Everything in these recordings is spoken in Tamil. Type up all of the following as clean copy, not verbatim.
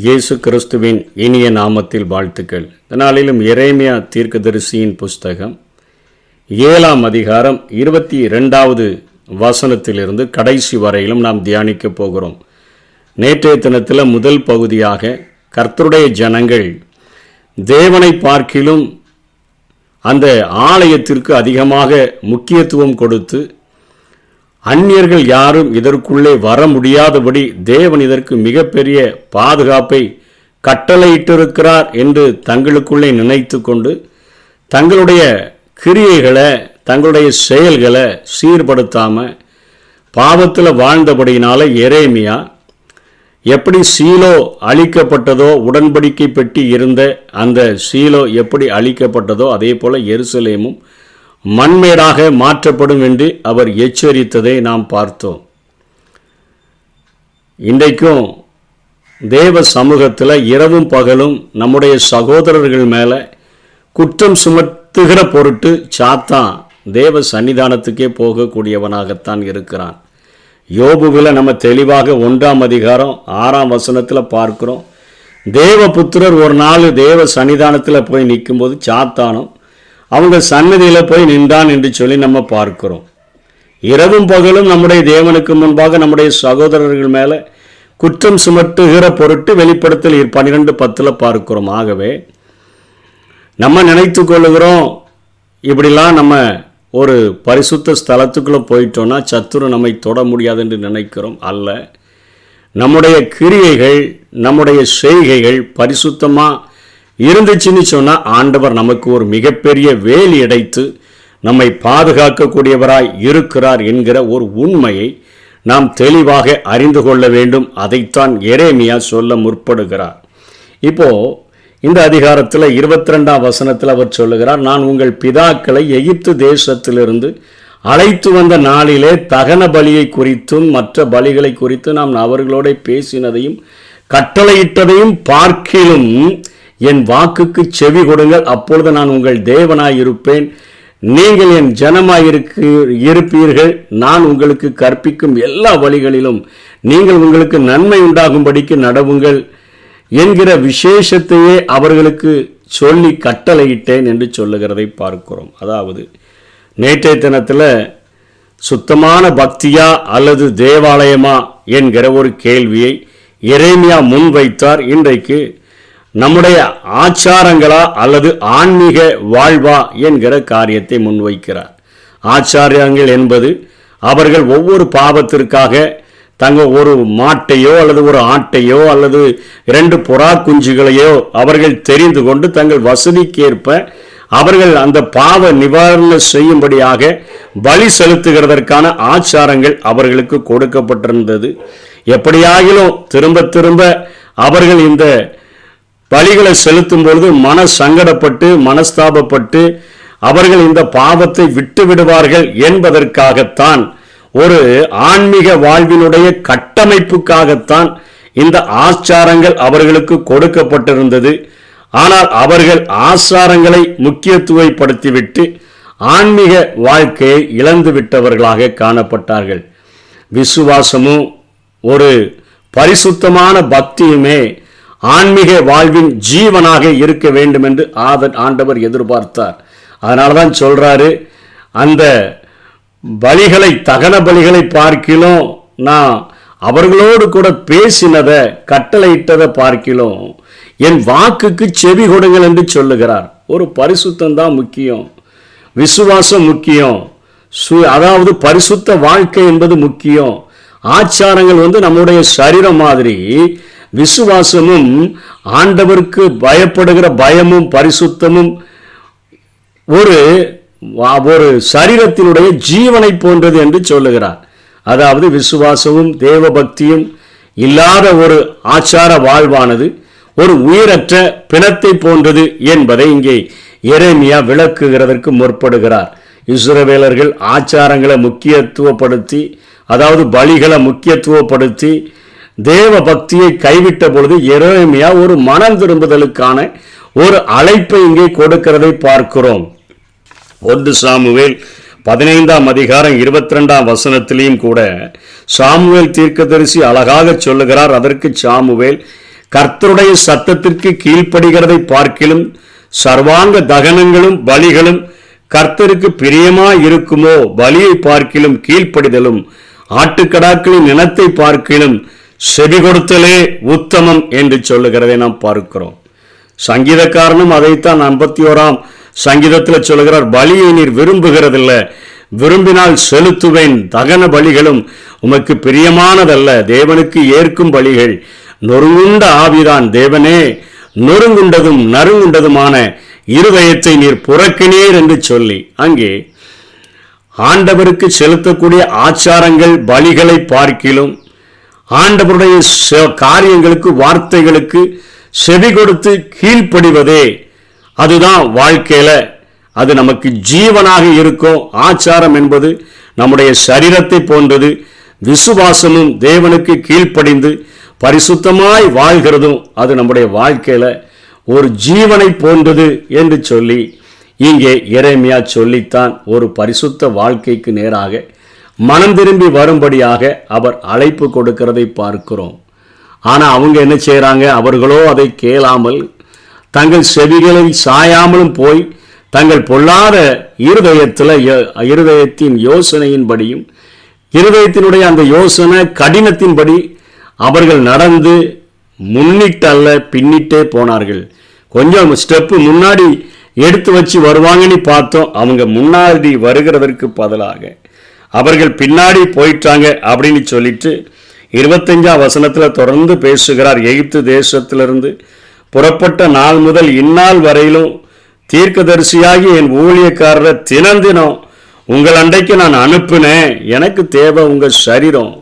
இயேசு கிறிஸ்துவின் இனிய நாமத்தில் வாழ்த்துக்கள். இதனாலும் எரேமியா தீர்க்கதரிசியின் புஸ்தகம் 7ஆம் அதிகாரம் 22வது வசனத்திலிருந்து கடைசி வரையிலும் நாம் தியானிக்க போகிறோம். நேற்றைய தினத்தில் முதல் பகுதியாக கர்த்தருடைய ஜனங்கள் தேவனை பார்க்கிலும் அந்த ஆலயத்திற்கு அதிகமாக முக்கியத்துவம் கொடுத்து அந்நியர்கள் யாரும் இதற்குள்ளே வர முடியாதபடி தேவன் இதற்கு மிகப்பெரிய பாதுகாப்பை கட்டளையிட்டிருக்கிறார் என்று தங்களுக்குள்ளே நினைத்து கொண்டு தங்களுடைய கிரியைகளை தங்களுடைய செயல்களை சீர்படுத்தாமல் பாவத்தில் வாழ்ந்தபடியினால எரேமியா எப்படி சீலோ அழிக்கப்பட்டதோ, உடன்படிக்கை பெட்டி இருந்த அந்த சீலோ எப்படி அழிக்கப்பட்டதோ அதே போல் எருசலேமும் மண்மேடாக மாற்றப்படும் என்று அவர் எச்சரித்ததை நாம் பார்த்தோம். இன்றைக்கும் தேவ சமூகத்தில் இரவும் பகலும் நம்முடைய சகோதரர்கள் மேலே குற்றம் சுமத்துகிற பொருட்டு சாத்தான் தேவ சன்னிதானத்துக்கே போகக்கூடியவனாகத்தான் இருக்கிறான். யோபுவில் நம்ம தெளிவாக 1ஆம் அதிகாரம் 6ஆம் வசனத்தில் பார்க்கிறோம். தேவ புத்திரர் ஒரு நாள் தேவ சன்னிதானத்தில் போய் நிற்கும்போது சாத்தானும் அவங்க சன்னதியில் போய் நின்றான் என்று சொல்லி நம்ம பார்க்கிறோம். இரவும் பகலும் நம்முடைய தேவனுக்கு முன்பாக நம்முடைய சகோதரர்கள் மேலே குற்றம் சுமத்துகிற பொருட்டு வெளிப்படுத்தல் 12:10 பார்க்கிறோம். ஆகவே நம்ம நினைத்து கொள்ளுகிறோம், இப்படிலாம் நம்ம ஒரு பரிசுத்த ஸ்தலத்துக்குள்ளே போயிட்டோன்னா சத்துரு நம்மை தொட முடியாது என்று நினைக்கிறோம். அல்ல, நம்முடைய கிரியைகள் நம்முடைய செய்கைகள் பரிசுத்தமாக இருந்துச்சுன்னு சொன்னால் ஆண்டவர் நமக்கு ஒரு மிகப்பெரிய வேலி அடைத்து நம்மை பாதுகாக்கக்கூடியவராய் இருக்கிறார் என்கிற ஒரு உண்மையை நாம் தெளிவாக அறிந்து கொள்ள வேண்டும். அதைத்தான் எரேமியா சொல்ல முற்படுகிறார். இப்போது இந்த அதிகாரத்தில் 22ஆம் வசனத்தில் அவர் சொல்லுகிறார், நான் உங்கள் பிதாக்களை எகிப்து தேசத்திலிருந்து அழைத்து வந்த நாளிலே தகன பலியை குறித்தும் மற்ற பலிகளை குறித்து நாம் அவர்களோட பேசினதையும் கட்டளையிட்டதையும் பார்க்கிலும் என் வாக்குக்கு செவி கொடுங்கள், அப்பொழுது நான் உங்கள் தேவனாயிருப்பேன், நீங்கள் என் ஜனமாயிருப்பீர்கள், நான் உங்களுக்கு கற்பிக்கும் எல்லா வழிகளிலும் நீங்கள் உங்களுக்கு நன்மை உண்டாகும்படிக்கு நடவுங்கள் என்கிற விசேஷத்தையே அவர்களுக்கு சொல்லி கட்டளையிட்டேன் என்று சொல்லுகிறதை பார்க்கிறோம். அதாவது நேற்றைய தினத்தில் சுத்தமான பக்தியா அல்லது தேவாலயமா என்கிற ஒரு கேள்வியை எரேமியா முன்வைத்தார். இன்றைக்கு நம்முடைய ஆச்சாரங்களா அல்லது ஆன்மீக வாழ்வா என்கிற காரியத்தை முன்வைக்கிறார். ஆச்சாரங்கள் என்பது அவர்கள் ஒவ்வொரு பாவத்திற்காக தங்கள் ஒரு மாட்டையோ அல்லது ஒரு ஆட்டையோ அல்லது 2 புறா குஞ்சுகளையோ அவர்கள் தெரிந்து கொண்டு தங்கள் வசதிக்கேற்ப அவர்கள் அந்த பாவ நிவாரணம் செய்யும்படியாக பலி செலுத்துகிறதற்கான ஆச்சாரங்கள் அவர்களுக்கு கொடுக்கப்பட்டிருந்தது. எப்படியாகிலும் திரும்ப திரும்ப அவர்கள் இந்த பலிகளை செலுத்தும் பொழுது மன சங்கடப்பட்டு மனஸ்தாபப்பட்டு அவர்கள் இந்த பாவத்தை விட்டு விடுவார்கள் என்பதற்காகத்தான், ஒரு ஆன்மீக வாழ்வினுடைய கட்டமைப்புக்காகத்தான் இந்த ஆச்சாரங்கள் அவர்களுக்கு கொடுக்கப்பட்டிருந்தது. ஆனால் அவர்கள் ஆச்சாரங்களை முக்கியத்துவப்படுத்திவிட்டு ஆன்மீக வாழ்க்கையை இழந்து விட்டவர்களாக காணப்பட்டார்கள். விசுவாசமும் ஒரு பரிசுத்தமான பக்தியுமே ஆன்மீக வாழ்வின் ஜீவனாக இருக்க வேண்டும் என்று ஆண்டவர் எதிர்பார்த்தார். அதனால தான் சொல்றாரு, அந்த பலிகளை தகன பலிகளை பார்க்கிலும் நான் அவர்களோடு கூட பேசினதை கட்டளையிட்டதை பார்க்கிலும் என் வாக்குக்கு செவி கொடுங்கள் என்று சொல்லுகிறார். ஒரு பரிசுத்தம் தான் முக்கியம், விசுவாசம் முக்கியம், அதாவது பரிசுத்த வாழ்க்கை என்பது முக்கியம். ஆச்சாரங்கள் நம்முடைய சரீரம் மாதிரி விசுவாசமும் ஆண்டவருக்கு பயப்படுகிற பயமும் பரிசுத்தமும் ஒரு சரீரத்தினுடைய ஜீவனை போன்றது என்று சொல்லுகிறார். அதாவது விசுவாசமும் தேவ பக்தியும் இல்லாத ஒரு ஆச்சார வாழ்வானது ஒரு உயிரற்ற பிணத்தை போன்றது என்பதை இங்கே எரேமியா விளக்குகிறதற்கு முற்படுகிறார். இஸ்ரவேலர்கள் ஆச்சாரங்களை முக்கியத்துவப்படுத்தி, அதாவது பலிகளை முக்கியத்துவப்படுத்தி தேவ பக்தியை கைவிட்ட பொழுது எரேமியா ஒரு மனம் திரும்புதலுக்கான ஒரு அழைப்பை இங்கே கொடுக்கிறதை பார்க்கிறோம். 1 சாமுவேல் 15ஆம் அதிகாரம் 22ஆம் வசனத்திலையும் கூட சாமுவேல் தீர்க்கதரிசி அழகாக சொல்லுகிறார். அதற்கு சாமுவேல், கர்த்தருடைய சத்தத்திற்கு கீழ்ப்படுகிறதை பார்க்கிலும் சர்வாங்க தகனங்களும் பலிகளும் கர்த்தருக்கு பிரியமாய் இருக்குமோ? பலியை பார்க்கிலும் கீழ்ப்படிதலும் ஆட்டுக்கடாக்களின் இனத்தை பார்க்கிலும் செவி கொடுத்தலே உத்தமம் என்று சொல்லுகிறதை நாம் பார்க்கிறோம். சங்கீதக்காரனும் அதைத்தான் 51ஆம் சங்கீதத்தில் சொல்லுகிறார். பலியை நீர் விரும்புகிறதில்ல, விரும்பினால் செலுத்துவேன். தகன பலிகளும் உமக்கு பிரியமானதல்ல. தேவனுக்கு ஏற்கும் பலிகள் நொறுங்குண்ட ஆவிதான். தேவனே, நொறுங்குண்டதும் நறுங்குண்டதுமான இருதயத்தை நீர் புறக்கினீர் என்று சொல்லி அங்கே ஆண்டவருக்கு செலுத்தக்கூடிய ஆச்சாரங்கள் பலிகளை பார்க்கிலும் ஆண்டவருடைய காரியங்களுக்கு வார்த்தைகளுக்கு செவி கொடுத்து கீழ்ப்படிவதே அதுதான் வாழ்க்கையில அது நமக்கு ஜீவனாக இருக்கும். ஆச்சாரம் என்பது நம்முடைய சரீரத்தை போன்றது. விசுவாசமும் தேவனுக்கு கீழ்ப்படிந்து பரிசுத்தமாய் வாழ்கிறதும் அது நம்முடைய வாழ்க்கையில ஒரு ஜீவனை போன்றது என்று சொல்லி இங்கே எரேமியா சொல்லித்தான் ஒரு பரிசுத்த வாழ்க்கைக்கு நேராக மனம் திரும்பி வரும்படியாக அவர் அழைப்பு கொடுக்கிறதை பார்க்கிறோம். ஆனால் அவங்க என்ன செய்கிறாங்க? அவர்களோ அதை கேளாமல் தங்கள் செவிகளில் சாயாமலும் போய் தங்கள் பொல்லாத இருதயத்தின் யோசனையின்படியும் இருதயத்தினுடைய அந்த யோசனை கடினத்தின்படி அவர்கள் நடந்து முன்னிட்டல்ல பின்னிட்டே போனார்கள். கொஞ்சம் ஸ்டெப்பு முன்னாடி எடுத்து வச்சு வருவாங்கன்னு பார்த்தோம். அவங்க முன்னாடி வருகிறதற்கு பதிலாக அவர்கள் பின்னாடி போயிட்டாங்க அப்படின்னு சொல்லிட்டு 25ஆம் வசனத்தில் தொடர்ந்து பேசுகிறார். எகிப்து தேசத்திலிருந்து புறப்பட்ட நாள் முதல் இந்நாள் வரையிலும் தீர்க்கதரிசியாகி என் ஊழியக்காரரை தினந்தினம் உங்கள் அண்டைக்கு நான் அனுப்பினேன். எனக்கு தேவை உங்கள் சரீரம்.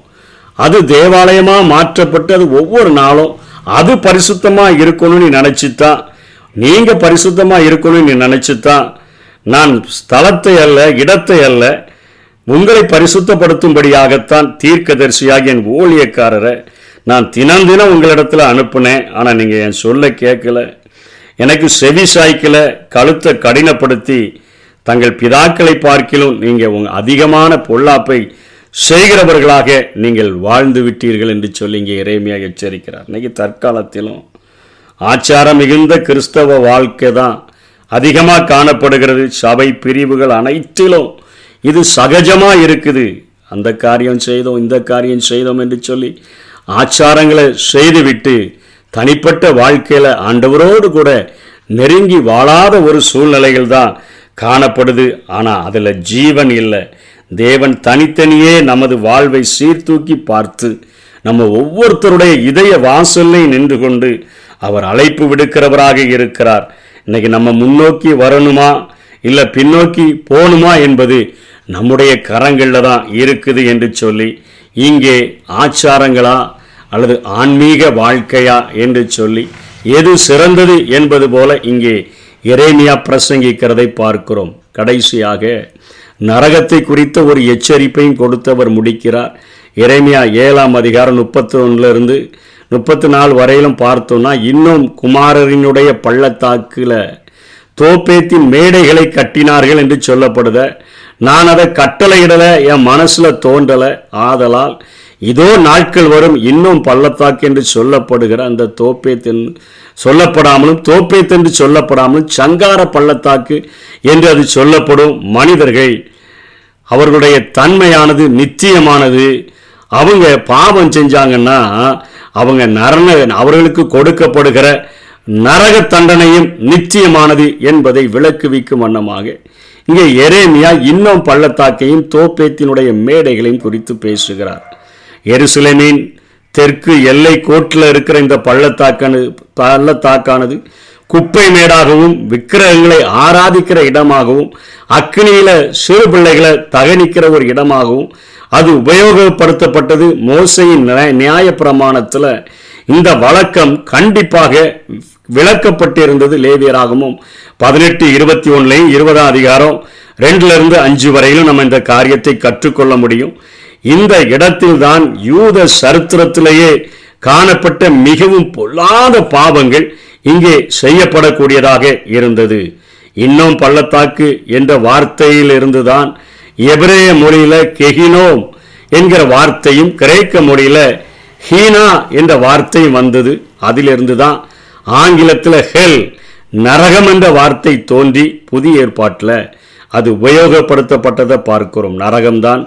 அது தேவாலயமாக மாற்றப்பட்டு அது ஒவ்வொரு நாளும் அது பரிசுத்தமாக இருக்கணும்னு நினச்சித்தான், நீங்கள் பரிசுத்தமாக இருக்கணும்னு நினச்சித்தான் நான் ஸ்தலத்தை அல்ல இடத்தை அல்ல உங்களை பரிசுத்தப்படுத்தும்படியாகத்தான் தீர்க்கதரிசியாகி என் ஊழியக்காரரை நான் தினம் உங்களிடத்தில் அனுப்புனேன். ஆனால் நீங்கள் என் சொல்ல கேட்கல, எனக்கு செவி சாய்க்கல, கழுத்தை கடினப்படுத்தி தங்கள் பிதாக்களை பார்க்கிலும் நீங்கள் அதிகமான பொல்லாப்பை செய்கிறவர்களாக நீங்கள் வாழ்ந்து விட்டீர்கள் என்று சொல்லி இங்கே எரேமியா எச்சரிக்கிறார். இன்னைக்கு தற்காலத்திலும் ஆச்சாரம் மிகுந்த கிறிஸ்தவ வாழ்க்கை தான் அதிகமாக காணப்படுகிறது. சபை பிரிவுகள் அனைத்திலும் இது சகஜமாக இருக்குது. அந்த காரியம் செய்தோம், இந்த காரியம் செய்தோம் என்று சொல்லி ஆச்சாரங்களை செய்துவிட்டு தனிப்பட்ட வாழ்க்கையில் ஆண்டவரோடு கூட நெருங்கி வாழாத ஒரு சூழ்நிலைகள் தான் காணப்படுது. ஆனால் அதில் ஜீவன் இல்லை. தேவன் தனித்தனியே நமது வாழ்வை சீர்தூக்கி பார்த்து நம்ம ஒவ்வொருத்தருடைய இதய வாசலை நின்று கொண்டு அவர் அழைப்பு விடுக்கிறவராக இருக்கிறார். இன்னைக்கு நம்ம முன்னோக்கி வரணுமா இல்லை பின்னோக்கி போகணுமா என்பது நம்முடைய கரங்களில் தான் இருக்குது என்று சொல்லி இங்கே ஆச்சாரங்களா அல்லது ஆன்மீக வாழ்க்கையா என்று சொல்லி எது சிறந்தது என்பது போல இங்கே எரேமியா பிரசங்கிக்கிறதை பார்க்கிறோம். கடைசியாக நரகத்தை குறித்த ஒரு எச்சரிப்பையும் கொடுத்தவர் முடிக்கிறார். எரேமியா 7ஆம் அதிகாரம் 31 34 வரையிலும் பார்த்தோம்னா, இன்னும் குமாரரினுடைய பள்ளத்தாக்கில் தோப்பேத்தின் மேடைகளை கட்டினார்கள் என்று சொல்லப்படுத. நான் அதை கட்டளையிடலை, என் மனசில் தோன்றலை. ஆதலால் இதோ நாட்கள் வரும், இன்னும் பள்ளத்தாக்கு என்று சொல்லப்படுகிற அந்த தோப்பேத்தின் சொல்லப்படாமலும் தோப்பேத் என்று சொல்லப்படாமலும் சங்கார பள்ளத்தாக்கு என்று அது சொல்லப்படும். மனிதர்கள் அவர்களுடைய தன்மையானது நித்தியமானது. அவங்க பாவம் செஞ்சாங்கன்னா அவங்க அவர்களுக்கு கொடுக்கப்படுகிற நரக தண்டனையும் நித்தியமானது என்பதை விளக்குவிக்கும் வண்ணமாக இங்கே எரேமியா இன்னும் பள்ளத்தாக்கையும் தோப்பேத்தினுடைய மேடைகளையும் குறித்து பேசுகிறார். எருசலேமின் தெற்கு எல்லை கோட்டில் இருக்கிற இந்த பள்ளத்தாக்கானது குப்பை மேடாகவும் விக்கிரகங்களை ஆராதிக்கிற இடமாகவும் அக்னியில சிறு பிள்ளைகளை தகனிக்கிற ஒரு இடமாகவும் அது உபயோகப்படுத்தப்பட்டது. மோசையின் நியாய பிரமாணத்தில் இந்த வழக்கம் கண்டிப்பாக விளக்கப்பட்டிருந்தது. லேவியராகமும் 18:21 20ஆம் அதிகாரம் 2-5 வரையிலும் நம்ம இந்த காரியத்தை கற்றுக்கொள்ள முடியும். இந்த இடத்தில்தான் யூத சரித்திரத்திலேயே காணப்பட்ட மிகவும் பொல்லாத பாவங்கள் இங்கே செய்யப்படக்கூடியதாக இருந்தது. இன்னும் பள்ளத்தாக்கு என்ற வார்த்தையில் இருந்துதான் எபிரேய மொழியில கெகினோம் என்கிற வார்த்தையும் கிரேக்க மொழியில ஹீனா என்ற வார்த்தையும் வந்தது. அதிலிருந்து தான் ஆங்கிலத்தில் ஹெல், நரகம் என்ற வார்த்தை தோன்றி புதிய ஏற்பாட்டில் அது உபயோகப்படுத்தப்பட்டதை பார்க்கிறோம். நரகம்தான்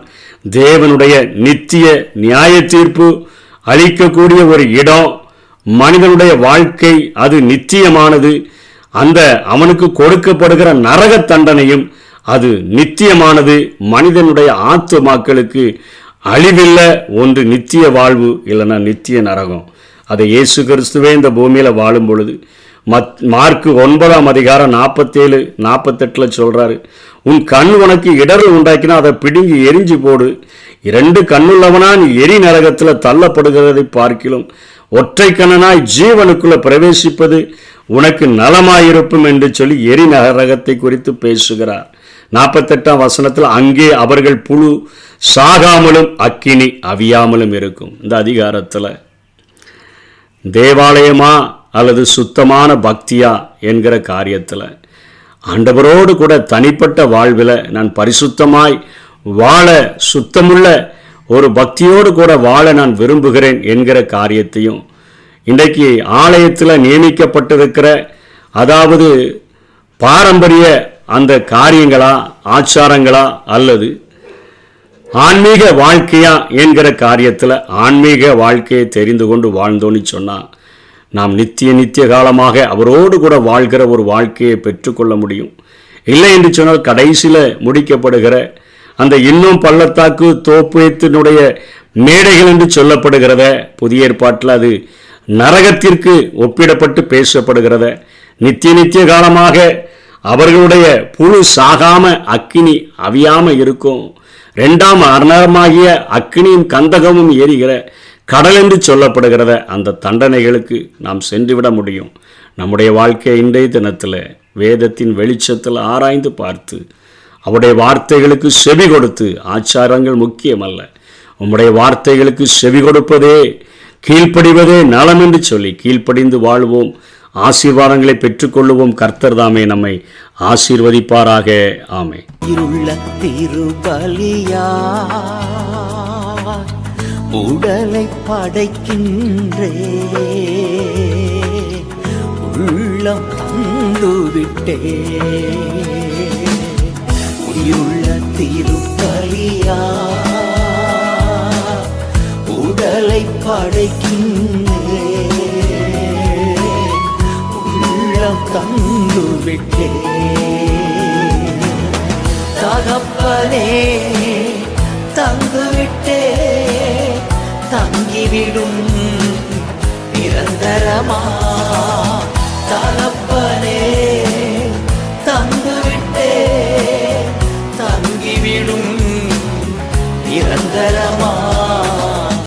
தேவனுடைய நித்திய நியாய தீர்ப்பு அளிக்கக்கூடிய ஒரு இடம். மனிதனுடைய வாழ்க்கை அது நித்தியமானது. அந்த அவனுக்கு கொடுக்கப்படுகிற நரக தண்டனையும் அது நித்தியமானது. மனிதனுடைய ஆத்துமாக்களுக்கு அழிவில்லை, ஒன்று நித்திய வாழ்வு, இல்லைன்னா நித்திய நரகம். அதை இயேசு கிறிஸ்துவே இந்த பூமியில் வாழும் பொழுது மார்க்கு 9ஆம் அதிகாரம் 47, 48 சொல்றாரு, உன் கண் உனக்கு இடரல் உண்டாக்கினா அதை பிடுங்கி எரிஞ்சு போடு. 2 கண்ணுள்ளவனா நீ எரி நரகத்தில் தள்ளப்படுகிறதை பார்க்கிலும் ஒற்றை கண்ணனாய் ஜீவனுக்குள்ள பிரவேசிப்பது உனக்கு நலமாயிருக்கும் என்று சொல்லி எரி நரகத்தை குறித்து பேசுகிறார். 48ஆம் வசனத்தில் அங்கே அவர்கள் புழு சாகாமலும் அக்கினி அவியாமலும் இருக்கும். இந்த அதிகாரத்தில் தேவாலயமா அல்லது சுத்தமான பக்தியா என்கிற காரியத்தில் ஆண்டவரோடு கூட தனிப்பட்ட வாழ்வில் நான் பரிசுத்தமாய் வாழ, சுத்தமுள்ள ஒரு பக்தியோடு கூட வாழ நான் விரும்புகிறேன் என்கிற காரியத்தையும், இன்றைக்கு ஆலயத்தில் நியமிக்கப்பட்டிருக்கிற அதாவது பாரம்பரிய அந்த காரியங்களா, ஆச்சாரங்களா அல்லது ஆன்மீக வாழ்க்கையா என்கிற காரியத்தில் ஆன்மீக வாழ்க்கையை தெரிந்து கொண்டு வாழ்ந்தோன்னு சொன்னால் நாம் நித்திய காலமாக அவரோடு கூட வாழ்கிற ஒரு வாழ்க்கையை பெற்றுக்கொள்ள முடியும். இல்லை என்று சொன்னால் கடைசியில் முடிக்கப்படுகிற அந்த இன்னும் பள்ளத்தாக்கு தோப்புயத்தினுடைய மேடைகள் என்று சொல்லப்படுகிறத புதிய ஏற்பாட்டில் அது நரகத்திற்கு ஒப்பிடப்பட்டு பேசப்படுகிறத நித்திய காலமாக அவர்களுடைய புழு சாகாம அக்கினி அவியாம இருக்கும். 2ஆம் அரணமாகிய அக்கினியும் கந்தகமும் எரிகிற கடல் என்று சொல்லப்படுகிறத அந்த தண்டனைகளுக்கு நாம் சென்றுவிட முடியும். நம்முடைய வாழ்க்கை இன்றைய தினத்தில் வேதத்தின் வெளிச்சத்தில் ஆராய்ந்து பார்த்து அவருடைய வார்த்தைகளுக்கு செவி கொடுத்து, ஆச்சாரங்கள் முக்கியமல்ல, உம்முடைய வார்த்தைகளுக்கு செவி கொடுப்பதே கீழ்ப்படிவதே நலம் என்று சொல்லி கீழ்ப்படிந்து வாழ்வோம். ஆசீர்வாதங்களை பெற்றுக்கொள்ளுவோம். கர்த்தர் தாமே நம்மை ஆசீர்வதிப்பாராக. ஆமே. திருபலியா உடலை படைக்கின்றே, உள்ளம் தந்துவிட்டே. உயிருள்ள திருபலியா உடலை படைக்கின்றே, உள்ளம் தந்துவிட்டே. தகப்பனே தந்துவிட்டே, தங்கிவிடும் நிரந்தரமா